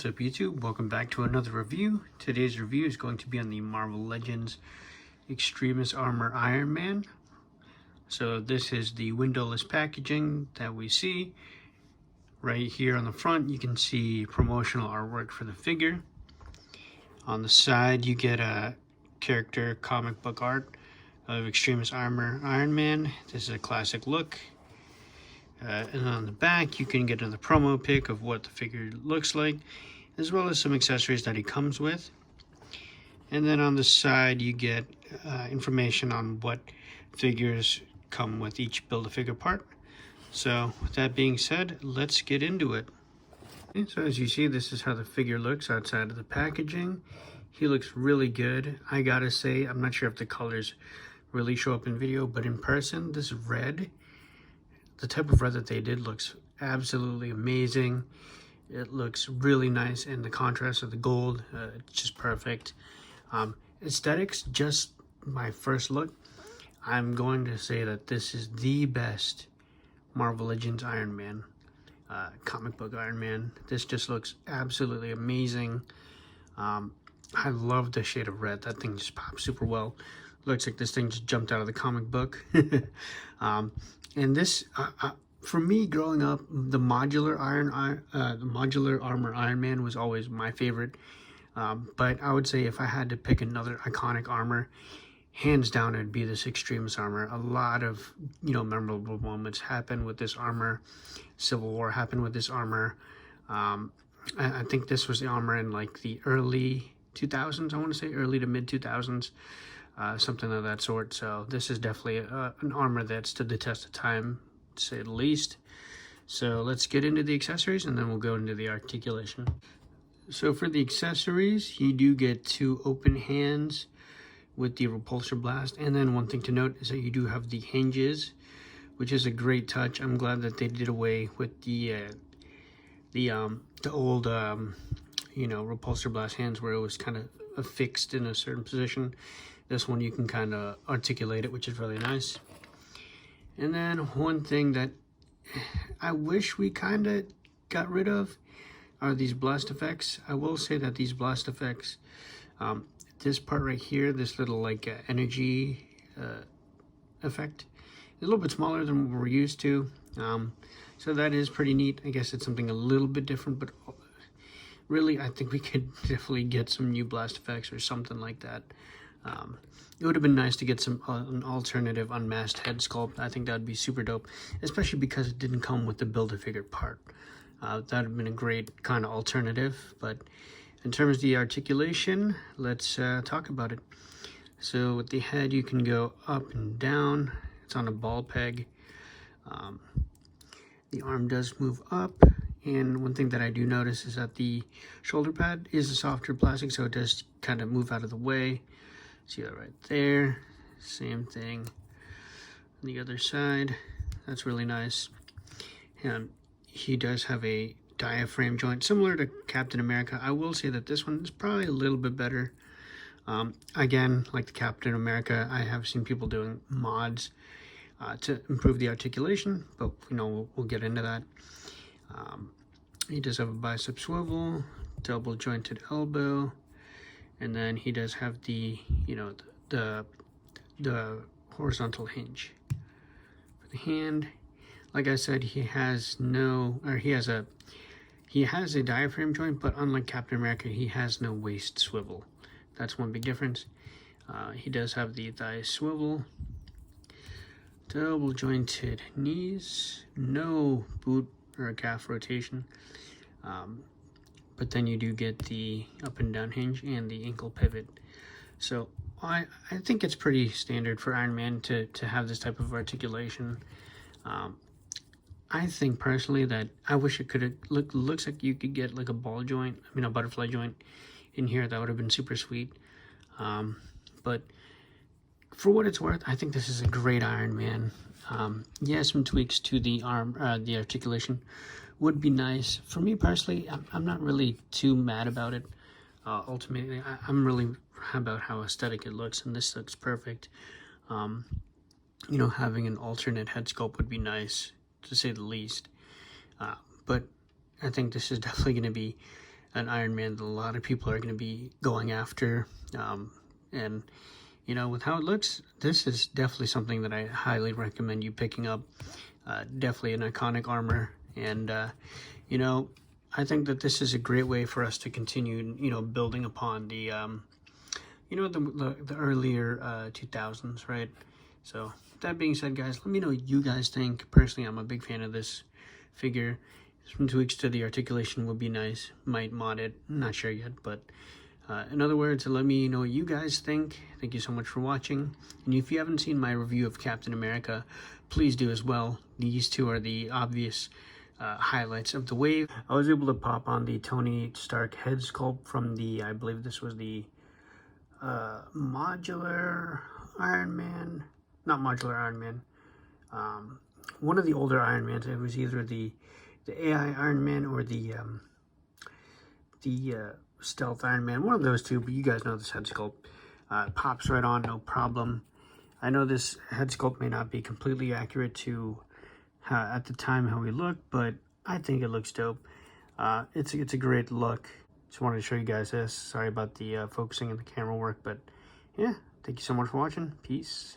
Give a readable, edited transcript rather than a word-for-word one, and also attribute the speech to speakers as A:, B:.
A: What's up YouTube? Welcome back to another review. Today's review is going to be on the Marvel Legends Extremis Armor Ironman. So this is the windowless packaging that we see. Right here on the front you can see promotional artwork for the figure. On the side you get a character comic book art of Extremis Armor Iron Man. This is a classic look. And on the back you can get another promo pic of what the figure looks like, as well as some accessories that he comes with. And then on the side you get information on what figures come with each Build-A-Figure part. So with that being said, let's get into it. Okay, so as you see, this is how the figure looks outside of the packaging. He looks really good. I gotta say, I'm not sure if the colors really show up in video, but in person, this red, the type of red that they did, looks absolutely amazing. It looks really nice, and the contrast of the gold, it's just perfect. Aesthetics, just my first look, I'm going to say that this is the best Marvel Legends Iron Man, comic book Iron Man. This just looks absolutely amazing. I love the shade of red. That thing just pops super well. Looks like this thing just jumped out of the comic book. And this, for me, growing up, the modular armor Iron Man was always my favorite. But I would say if I had to pick another iconic armor, hands down, it'd be this Extremis armor. A lot of, memorable moments happen with this armor. Civil War happened with this armor. I think this was the armor in like the early 2000s. I want to say early to mid 2000s. Something of that sort. So this is definitely an armor that stood the test of time, to say the least. So let's get into the accessories and then we'll go into the articulation. So for the accessories, you do get two open hands with the repulsor blast, and then one thing to note is that you do have the hinges, which is a great touch. I'm glad that they did away with the old repulsor blast hands where it was kind of affixed in a certain position. This one you can kind of articulate it, which is really nice. And then one thing that I wish we kind of got rid of are these blast effects. I will say that these blast effects, this part right here, this little like energy effect, is a little bit smaller than what we're used to. So that is pretty neat. I guess it's something a little bit different, but really I think we could definitely get some new blast effects or something like that. It would have been nice to get some an alternative unmasked head sculpt. I think that would be super dope, especially because it didn't come with the Build-A-Figure part. That would have been a great kind of alternative. But in terms of the articulation, let's talk about it. So with the head, you can go up and down. It's on a ball peg. The arm does move up. And one thing that I do notice is that the shoulder pad is a softer plastic, so it does kind of move out of the way. See that right there. Same thing on the other side. That's really nice. And he does have a diaphragm joint similar to Captain America. I will say that this one is probably a little bit better. Again, like the Captain America, I have seen people doing mods to improve the articulation, but we'll get into that. He does have a bicep swivel, double jointed elbow, and then he does have the the horizontal hinge for the hand. Like I said, he has a diaphragm joint, but unlike Captain America, he has no waist swivel. That's one big difference. He does have the thigh swivel, double jointed knees, no boot or calf rotation, but then you do get the up and down hinge and the ankle pivot. So I think it's pretty standard for Iron Man to have this type of articulation. I think personally that I wish it could have looks like you could get like a ball joint, a butterfly joint in here. That would have been super sweet. But for what it's worth, I think this is a great Iron Man. Yeah, some tweaks to the arm, the articulation would be nice. For me personally, I'm not really too mad about it. Ultimately, I'm really about how aesthetic it looks, and this looks perfect. Having an alternate head sculpt would be nice, to say the least. But I think this is definitely going to be an Ironman that a lot of people are going to be going after. And you know, with how it looks, this is definitely something that I highly recommend you picking up. Definitely an iconic armor, and you know, I think that this is a great way for us to continue, you know, building upon the you know, the earlier 2000s, right? So that being said, guys, let me know what you guys think. Personally, I'm a big fan of this figure. Some tweaks to the articulation would be nice. Might mod it, not sure yet, but in other words, let me know what you guys think. Thank you so much for watching. And if you haven't seen my review of Captain America, please do as well. These two are the obvious highlights of the wave. I was able to pop on the Tony Stark head sculpt from the, I believe this was the modular Iron Man, not modular Iron Man, one of the older Iron Mans. It was either the AI Iron Man or the stealth Iron Man, one of those two, but you guys know this head sculpt pops right on, no problem. I know this head sculpt may not be completely accurate to at the time how we look, but I think it looks dope. It's a great look. Just wanted to show you guys this. Sorry about the focusing and the camera work, but yeah, thank you so much for watching. Peace.